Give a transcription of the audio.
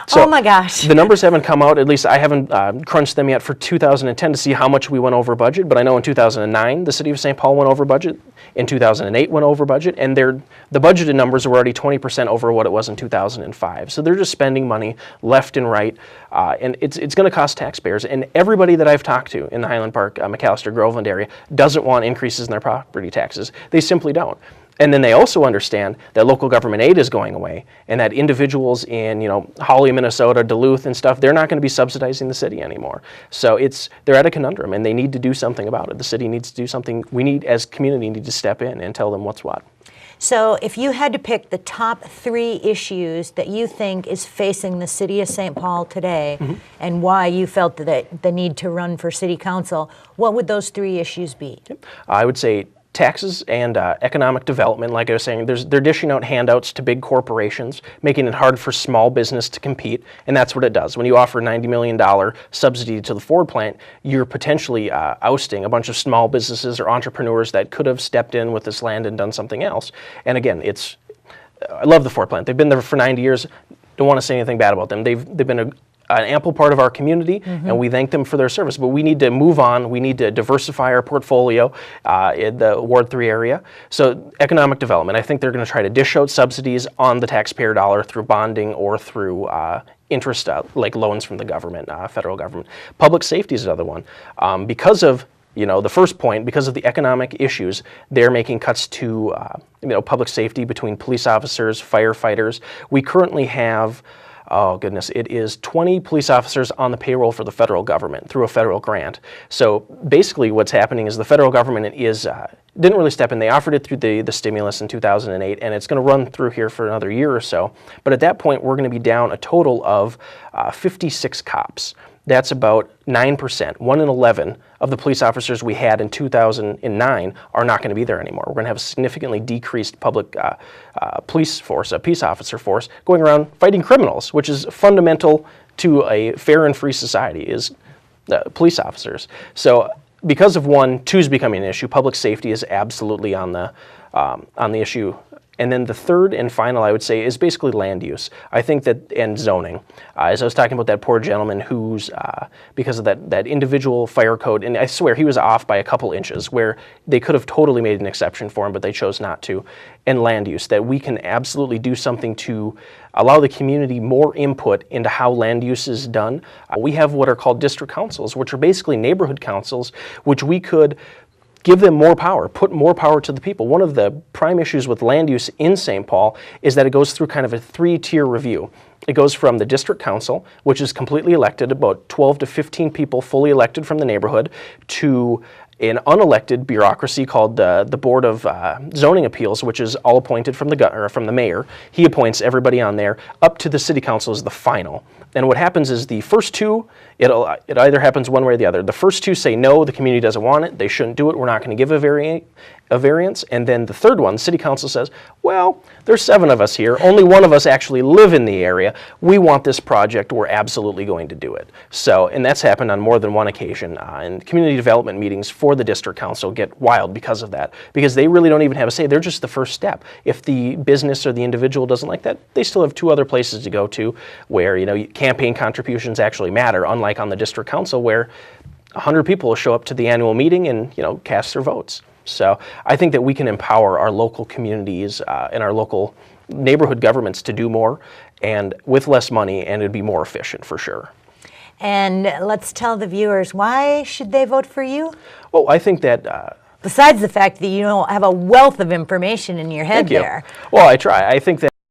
So oh my gosh. The numbers haven't come out, at least I haven't crunched them yet for 2010 to see how much we went over budget, but I know in 2009 the city of St. Paul went over budget, in 2008 went over budget, and the budgeted numbers were already 20% over what it was in 2005. So they're just spending money left and right, and it's going to cost taxpayers. And everybody that I've talked to in the Highland Park, McAllister, Groveland area doesn't want increases in their property taxes. They simply don't. And then they also understand that local government aid is going away, and that individuals in, Hawley, Minnesota, Duluth and stuff, they're not going to be subsidizing the city anymore. So they're at a conundrum, and they need to do something about it. The city needs to do something. We need, as community, need to step in and tell them what's what. So if you had to pick the top 3 issues that you think is facing the city of St. Paul today, and why you felt that the need to run for city council, what would those 3 issues be? I would say taxes and economic development. Like I was saying, they're dishing out handouts to big corporations, making it hard for small business to compete, and that's what it does. When you offer a $90 million subsidy to the Ford plant, you're potentially ousting a bunch of small businesses or entrepreneurs that could have stepped in with this land and done something else. And again, I love the Ford plant. They've been there for 90 years. Don't want to say anything bad about them. They've been an ample part of our community, and we thank them for their service. But we need to move on. We need to diversify our portfolio in the Ward 3 area. So economic development, I think they're going to try to dish out subsidies on the taxpayer dollar through bonding or through interest, like loans from the government, federal government. Public safety is another one. Because of the first point, because of the economic issues, they're making cuts to public safety between police officers, firefighters. We currently have, oh goodness, it is 20 police officers on the payroll for the federal government through a federal grant. So basically what's happening is the federal government didn't really step in. They offered it through the stimulus in 2008, and it's going to run through here for another year or so. But at that point, we're going to be down a total of 56 cops. That's about 9%. 1 in 11 of the police officers we had in 2009 are not going to be there anymore. We're going to have a significantly decreased public police force, a peace officer force, going around fighting criminals, which is fundamental to a fair and free society, is police officers. So because of 1, 2 is becoming an issue. Public safety is absolutely on the issue. And then the third and final, I would say, is basically land use. I think that, and zoning. As I was talking about that poor gentleman who's, because of that individual fire code, and I swear he was off by a couple inches, where they could have totally made an exception for him, but they chose not to. And land use, that we can absolutely do something to allow the community more input into how land use is done. We have what are called district councils, which are basically neighborhood councils, which we could give them more power, put more power to the people. One of the prime issues with land use in St. Paul is that it goes through kind of a 3-tier review. It goes from the district council, which is completely elected, about 12 to 15 people fully elected from the neighborhood, to an unelected bureaucracy called the Board of Zoning Appeals, which is all appointed from the mayor. He appoints everybody on there. Up to the city council is the final. And what happens is the first 2, it either happens one way or the other. The first 2 say no, the community doesn't want it, they shouldn't do it, we're not going to give a variance. And then the third one, the city council says, well, there's 7 of us here, only 1 of us actually live in the area, we want this project, we're absolutely going to do it. So, and that's happened on more than one occasion. And community development meetings for the district council get wild because of that, because they really don't even have a say. They're just the first step. If the business or the individual doesn't like that, they still have 2 other places to go to where campaign contributions actually matter, unlike on the district council where 100 people will show up to the annual meeting and cast their votes. So I think that we can empower our local communities and our local neighborhood governments to do more, and with less money, and it'd be more efficient for sure. And let's tell the viewers, why should they vote for you? Well, I think that besides the fact that you have a wealth of information in your head there. Well, I try. I think that